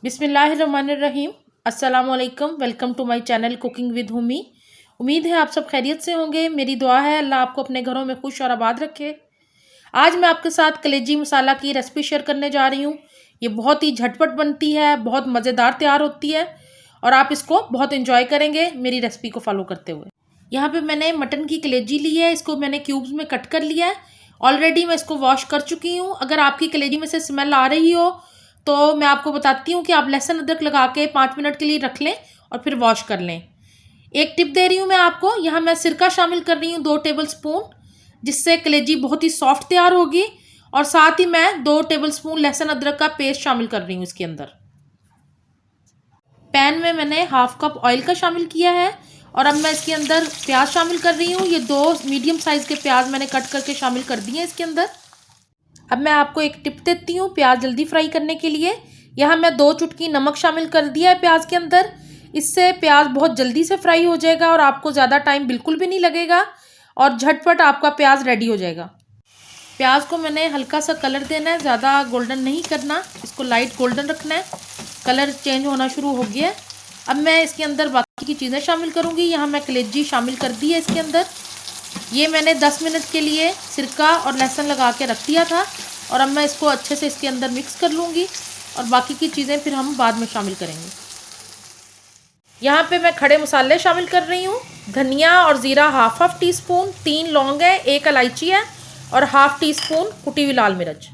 बिस्मिल्लाहिर्रहमानिर्रहीम। अस्सलामुअलैकुम। Welcome to my channel cooking with Humi. उम्मीद है आप सब खैरियत से होंगे। मेरी दुआ है अल्लाह आपको अपने घरों में खुश और आबाद रखे। आज मैं आपके साथ कलेजी मसाला की रेसिपी शेयर करने जा रही हूँ। ये बहुत ही झटपट बनती है, बहुत मज़ेदार तैयार होती है और आप इसको बहुत इंजॉय करेंगे मेरी रेसिपी को फॉलो करते हुए। यहाँ पे मैंने मटन की कलेजी ली है, इसको मैंने क्यूब्स में कट कर लिया है। ऑलरेडी मैं इसको वॉश कर चुकी हूँ। अगर आपकी कलेजी में से स्मेल आ रही हो तो मैं आपको बताती हूँ कि आप लहसुन अदरक लगा के 5 मिनट के लिए रख लें और फिर वॉश कर लें। एक टिप दे रही हूँ मैं आपको, यहाँ मैं सिरका शामिल कर रही हूँ 2 टेबल स्पून, जिससे कलेजी बहुत ही सॉफ्ट तैयार होगी। और साथ ही मैं 2 टेबल स्पून लहसुन अदरक का पेस्ट शामिल कर रही हूँ इसके अंदर। पैन में मैंने हाफ कप ऑयल का शामिल किया है और अब मैं इसके अंदर प्याज शामिल कर रही हूँ। ये 2 मीडियम साइज़ के प्याज मैंने कट करके शामिल कर दिए इसके अंदर। अब मैं आपको एक टिप देती हूँ प्याज जल्दी फ्राई करने के लिए। यहाँ मैं 2 चुटकी नमक शामिल कर दिया है प्याज के अंदर। इससे प्याज बहुत जल्दी से फ्राई हो जाएगा और आपको ज़्यादा टाइम बिल्कुल भी नहीं लगेगा और झटपट आपका प्याज रेडी हो जाएगा। प्याज को मैंने हल्का सा कलर देना है, ज़्यादा गोल्डन नहीं करना, इसको लाइट गोल्डन रखना है। कलर चेंज होना शुरू हो गया है। अब मैं इसके अंदर बाकी की चीज़ें शामिल करूँगी। यहाँ मैं कलेजी शामिल कर दी है इसके अंदर। ये मैंने 10 मिनट के लिए सिरका और लहसुन लगा के रख दिया था और अब मैं इसको अच्छे से इसके अंदर मिक्स कर लूँगी और बाकी की चीज़ें फिर हम बाद में शामिल करेंगे। यहाँ पे मैं खड़े मसाले शामिल कर रही हूँ। धनिया और ज़ीरा हाफ टी स्पून, 3 लौंग है, 1 इलायची है और हाफ टी स्पून कुटी हुई लाल मिर्च।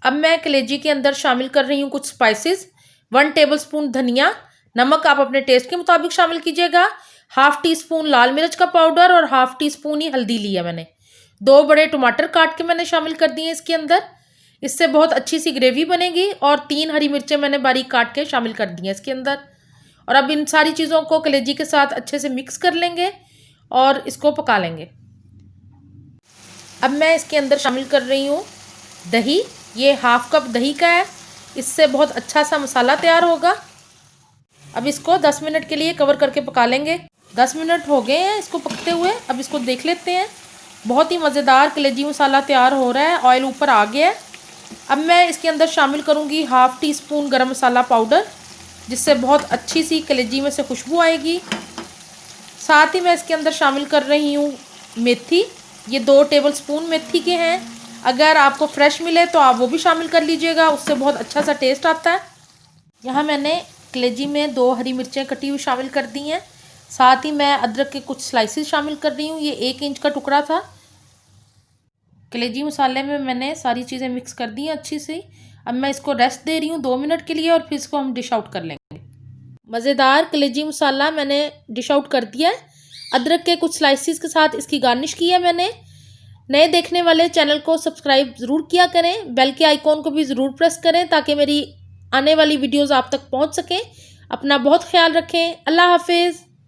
अब मैं कलेजी के अंदर शामिल कर रही हूँ कुछ स्पाइसेस। 1 टेबल स्पून धनिया, नमक आप अपने टेस्ट के मुताबिक शामिल कीजिएगा। हाफ टी स्पून लाल मिर्च का पाउडर और हाफ टी स्पून ही हल्दी ली है मैंने। 2 बड़े टमाटर काट के मैंने शामिल कर दिए इसके अंदर, इससे बहुत अच्छी सी ग्रेवी बनेगी। और 3 हरी मिर्चें मैंने बारीक काट के शामिल कर दी हैं इसके अंदर। और अब इन सारी चीज़ों को कलेजी के साथ अच्छे से मिक्स कर लेंगे और इसको पका लेंगे। अब मैं इसके अंदर शामिल कर रही हूँ दही। ये हाफ कप दही का है, इससे बहुत अच्छा सा मसाला तैयार होगा। अब इसको 10 मिनट के लिए कवर करके पका लेंगे। 10 मिनट हो गए हैं इसको पकते हुए। अब इसको देख लेते हैं। बहुत ही मज़ेदार कलेजी मसाला तैयार हो रहा है, ऑयल ऊपर आ गया है। अब मैं इसके अंदर शामिल करूँगी हाफ टी स्पून गरम मसाला पाउडर, जिससे बहुत अच्छी सी कलेजी में से खुशबू आएगी। साथ ही मैं इसके अंदर शामिल कर रही हूँ मेथी। ये 2 टेबल स्पून मेथी के हैं। अगर आपको फ्रेश मिले तो आप वो भी शामिल कर लीजिएगा, उससे बहुत अच्छा सा टेस्ट आता है। यहाँ मैंने कलेजी में 2 हरी मिर्चें कटी हुई शामिल कर दी हैं। साथ ही मैं अदरक के कुछ स्लाइसेस शामिल कर रही हूँ। ये 1 इंच का टुकड़ा था। कलेजी मसाले में मैंने सारी चीज़ें मिक्स कर दी हैं अच्छी से। अब मैं इसको रेस्ट दे रही हूँ 2 मिनट के लिए और फिर इसको हम डिश आउट कर लेंगे। मज़ेदार कलेजी मसाला मैंने डिश आउट कर दिया है। अदरक के कुछ स्लाइसेस के साथ इसकी गार्निश की है मैंने। नए देखने वाले चैनल को सब्सक्राइब ज़रूर किया करें, बेल के आइकॉन को भी ज़रूर प्रेस करें ताकि मेरी आने वाली वीडियोज़ आप तक पहुँच सकें। अपना बहुत ख्याल रखें। अल्लाह हाफिज़।